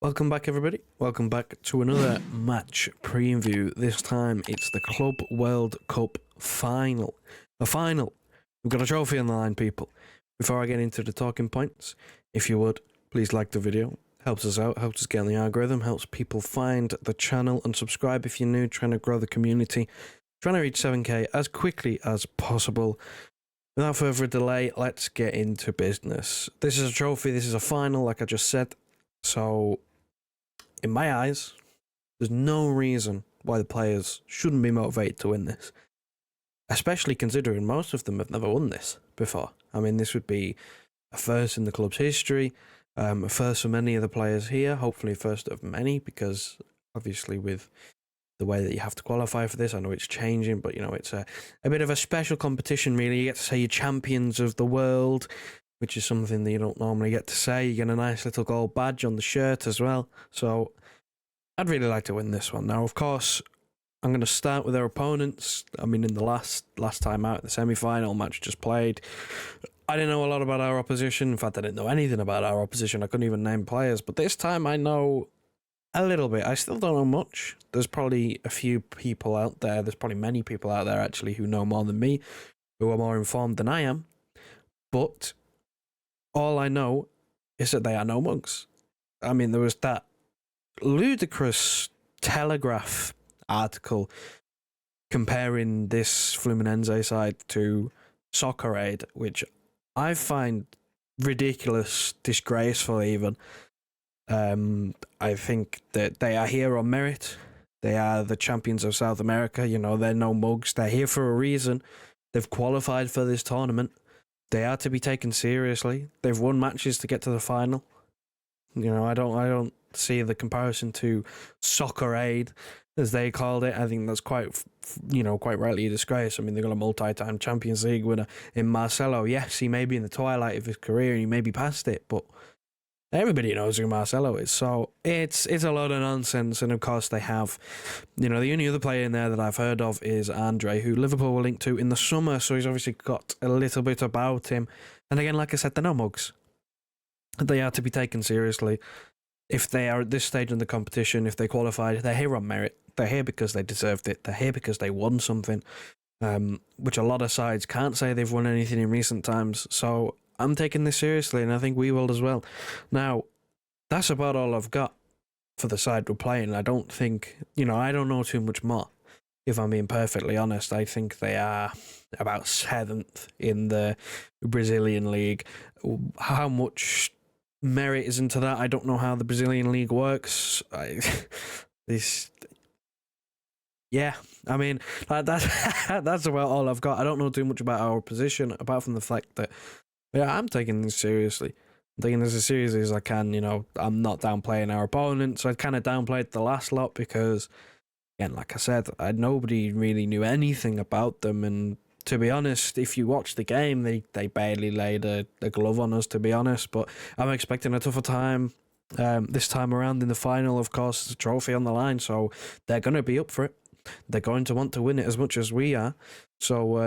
Welcome back, everybody. Welcome back to another match preview. This time it's the Club World Cup final. The final. We've got a trophy on the line, people. Before I get into the talking points, if you would, please like the video. Helps us out, helps us get in the algorithm, helps people find the channel, and subscribe if you're new, trying to grow the community, trying to reach 7k as quickly as possible. Without further delay, let's get into business. This is a trophy, this is a final, like I just said. So, in my eyes, there's no reason why the players shouldn't be motivated to win this. Especially considering most of them have never won this before. I mean, this would be a first in the club's history, a first for many of the players here, hopefully first of many, because obviously with the way that you have to qualify for this, I know it's changing, but you know, it's a bit of a special competition really. You get to say you're champions of the world, which is something that you don't normally get to say. You get a nice little gold badge on the shirt as well. So I'd really like to win this one. Now, of course, I'm going to start with our opponents. I mean, in the last time out, the semi-final match just played, I didn't know a lot about our opposition. In fact, I didn't know anything about our opposition. I couldn't even name players. But this time I know a little bit. I still don't know much. There's probably a few people out there. There's probably many people out there, actually, who know more than me, who are more informed than I am. But all I know is that they are no mugs. I mean, there was that ludicrous Telegraph article comparing this Fluminense side to Soccer Aid, which I find ridiculous, disgraceful even. I think that they are here on merit. They are the champions of South America. You know, they're no mugs. They're here for a reason. They've qualified for this tournament. They are to be taken seriously. They've won matches to get to the final. You know, I don't see the comparison to Soccer Aid, as they called it. I think that's quite rightly a disgrace. I mean, they've got a multi-time Champions League winner in Marcelo. Yes, he may be in the twilight of his career and he may be past it, but everybody knows who Marcelo is. So it's a lot of nonsense. And of course they have, you know, the only other player in there that I've heard of is Andre, who Liverpool were linked to in the summer. So he's obviously got a little bit about him. And again, like I said, they're no mugs. They are to be taken seriously. If they are at this stage in the competition, if they qualified, they're here on merit. They're here because they deserved it. They're here because they won something, which a lot of sides can't say they've won anything in recent times. So I'm taking this seriously, and I think we will as well. Now, that's about all I've got for the side we're playing. I don't think, I don't know too much more, if I'm being perfectly honest. I think they are about 7th in the Brazilian league. How much merit is into that? I don't know how the Brazilian league works. That's about all I've got. I don't know too much about our position, apart from the fact that I'm taking this seriously. I'm taking this as seriously as I can. I'm not downplaying our opponents. I kind of downplayed the last lot because, again, like I said, nobody really knew anything about them. And to be honest, if you watch the game, they barely laid a glove on us, to be honest. But I'm expecting a tougher time this time around in the final. Of course, there's a trophy on the line, so they're going to be up for it. They're going to want to win it as much as we are. So,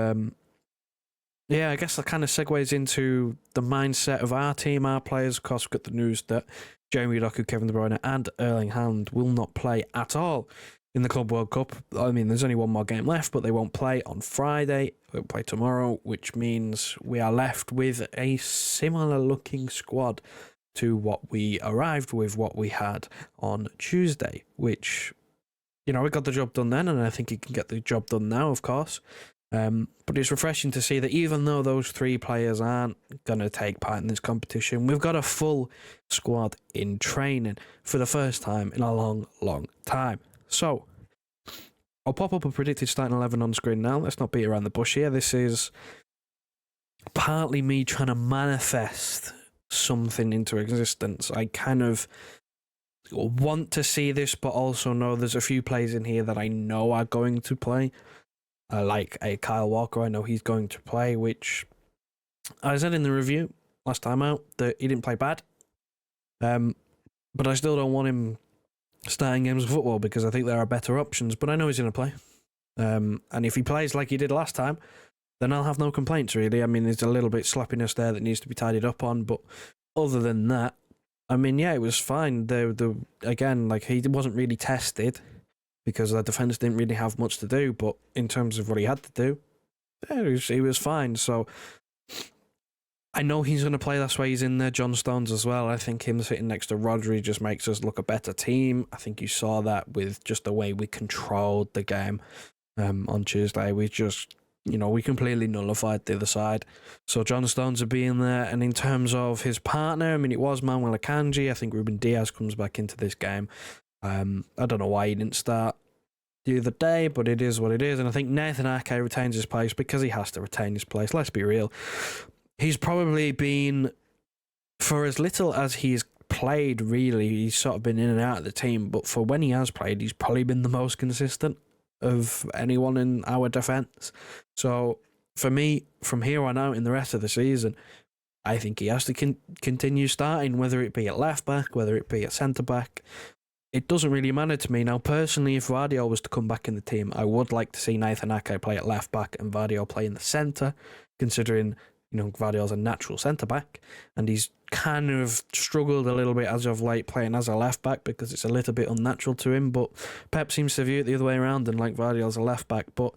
I guess that kind of segues into the mindset of our team, our players. Of course, we've got the news that Jeremy Doku, Kevin De Bruyne and Erling Haaland will not play at all in the Club World Cup. I mean, there's only one more game left, but they won't play on Friday. They'll play tomorrow, which means we are left with a similar looking squad to what we arrived with, what we had on Tuesday, which, we got the job done then, and I think you can get the job done now, of course. But it's refreshing to see that even though those 3 players aren't going to take part in this competition, we've got a full squad in training for the first time in a long, long time. So, I'll pop up a predicted starting 11 on screen now. Let's not beat around the bush here. This is partly me trying to manifest something into existence. I kind of want to see this, but also know there's a few players in here that I know are going to play. Like a Kyle Walker, I know he's going to play, which I said in the review last time out that he didn't play bad. But I still don't want him starting games of football because I think there are better options, but I know he's going to play. And if he plays like he did last time, then I'll have no complaints, really. I mean, there's a little bit sloppiness there that needs to be tidied up on, but other than that, I mean, yeah, it was fine. Again, like, he wasn't really tested because the defence didn't really have much to do. But in terms of what he had to do, yeah, he was fine. So I know he's going to play. That's why he's in there. John Stones as well. I think him sitting next to Rodri just makes us look a better team. I think you saw that with just the way we controlled the game on Tuesday. We just, we completely nullified the other side. So John Stones will be in there. And in terms of his partner, I mean, it was Manuel Akanji. I think Ruben Diaz comes back into this game. I don't know why he didn't start the other day, but it is what it is. And I think Nathan Ake retains his place because he has to retain his place. Let's be real. He's probably been, for as little as he's played, really, he's sort of been in and out of the team. But for when he has played, he's probably been the most consistent of anyone in our defence. So for me, from here on out in the rest of the season, I think he has to continue starting, whether it be at left back, whether it be at centre back. It doesn't really matter to me. Now, personally, if Vardio was to come back in the team, I would like to see Nathan Ake play at left back and Vardio play in the centre, considering Gvardio's a natural centre-back, and he's kind of struggled a little bit as of late playing as a left-back because it's a little bit unnatural to him, but Pep seems to view it the other way around and like Gvardio's a left-back. But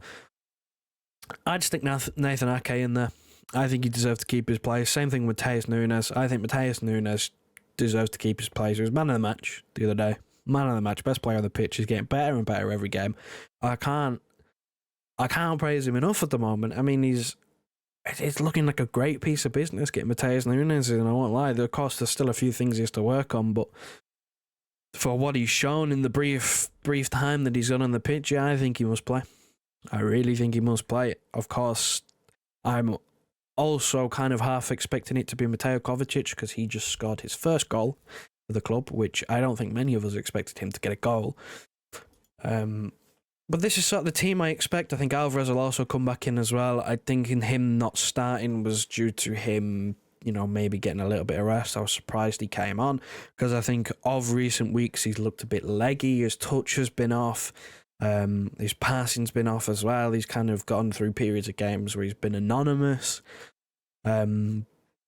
I'd stick Nathan Ake in there. I think he deserves to keep his place. Same thing with Mateus Nunes. I think Mateus Nunes deserves to keep his place. He was man of the match the other day. Man of the match, best player on the pitch. He's getting better and better every game. I can't praise him enough at the moment. I mean, it's looking like a great piece of business getting Mateus Nunes, and I won't lie, of course there's still a few things he has to work on, but for what he's shown in the brief time that he's done on the pitch, yeah, I think he must play. I really think he must play. Of course, I'm also kind of half expecting it to be Mateo Kovacic because he just scored his first goal for the club, which I don't think many of us expected him to get a goal. But this is sort of the team I expect. I think Alvarez will also come back in as well. I think in him not starting was due to him, maybe getting a little bit of rest. I was surprised he came on because I think of recent weeks he's looked a bit leggy. His touch has been off. His passing's been off as well. He's kind of gone through periods of games where he's been anonymous.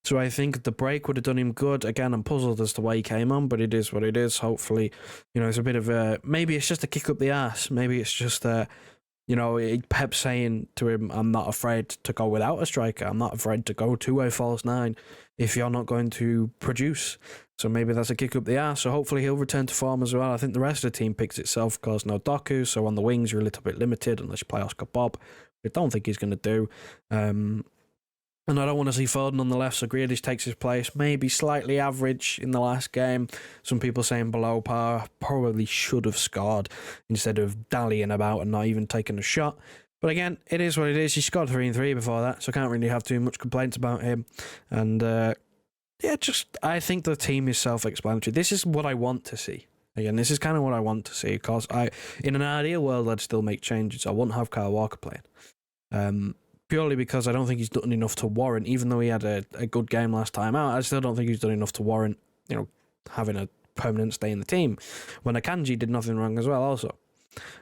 So I think the break would have done him good. Again, I'm puzzled as to why he came on, but it is what it is. Hopefully, it's a bit of a... Maybe it's just a kick up the arse. Maybe it's just, Pep saying to him, I'm not afraid to go without a striker. I'm not afraid to go to a false nine if you're not going to produce. So maybe that's a kick up the arse. So hopefully he'll return to form as well. I think the rest of the team picks itself. Of course, no Doku. So on the wings, you're a little bit limited unless you play Oscar Bob. I don't think he's going to do. And I don't want to see Foden on the left, so Grealish takes his place. Maybe slightly average in the last game. Some people saying below par. Probably should have scored instead of dallying about and not even taking a shot. But again, it is what it is. He scored 3 and 3 before that, so can't really have too much complaints about him. And I think the team is self-explanatory. This is what I want to see. Again, this is kind of what I want to see. Because in an ideal world, I'd still make changes. I wouldn't have Kyle Walker playing. Purely because I don't think he's done enough to warrant, even though he had a good game last time out, I still don't think he's done enough to warrant, having a permanent stay in the team. When Akanji did nothing wrong as well, also.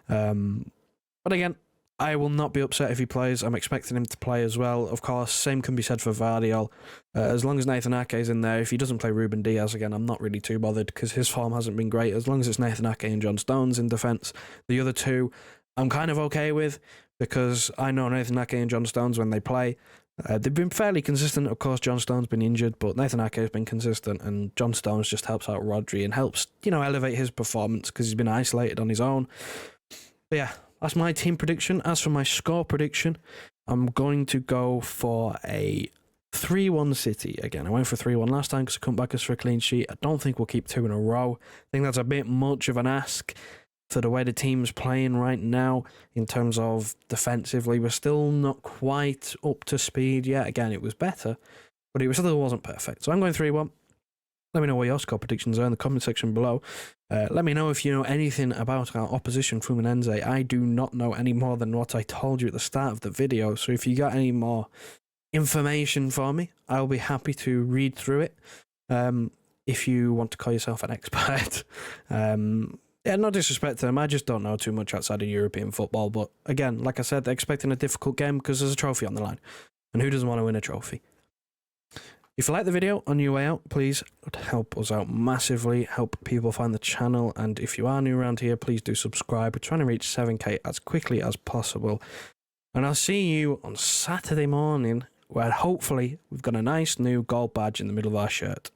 But again, I will not be upset if he plays. I'm expecting him to play as well. Of course, same can be said for Vardiol. As long as Nathan Ake is in there, if he doesn't play Ruben Diaz again, I'm not really too bothered because his form hasn't been great. As long as it's Nathan Ake and John Stones in defence, the other two I'm kind of okay with. Because I know Nathan Ake and John Stones, when they play, they've been fairly consistent. Of course, John Stones been injured, but Nathan Ake has been consistent, and John Stones just helps out Rodri and helps, elevate his performance because he's been isolated on his own. But yeah, that's my team prediction. As for my score prediction, I'm going to go for a 3-1 City. Again, I went for 3-1 last time because I couldn't back us for a clean sheet. I don't think we'll keep 2 in a row. I think that's a bit much of an ask for the way the team's playing right now in terms of defensively. We're still not quite up to speed yet. Again, it was better, but it still wasn't perfect. So I'm going 3-1. Let me know what your score predictions are in the comment section below. Let me know if you know anything about our opposition, Fluminense. I do not know any more than what I told you at the start of the video. So if you got any more information for me, I'll be happy to read through it. If you want to call yourself an expert. Yeah, no disrespect to them. I just don't know too much outside of European football. But again, like I said, they're expecting a difficult game because there's a trophy on the line. And who doesn't want to win a trophy? If you like the video on your way out, please help us out massively, help people find the channel, and if you are new around here, please do subscribe. We're trying to reach 7k as quickly as possible, and I'll see you on Saturday morning, where hopefully we've got a nice new gold badge in the middle of our shirt.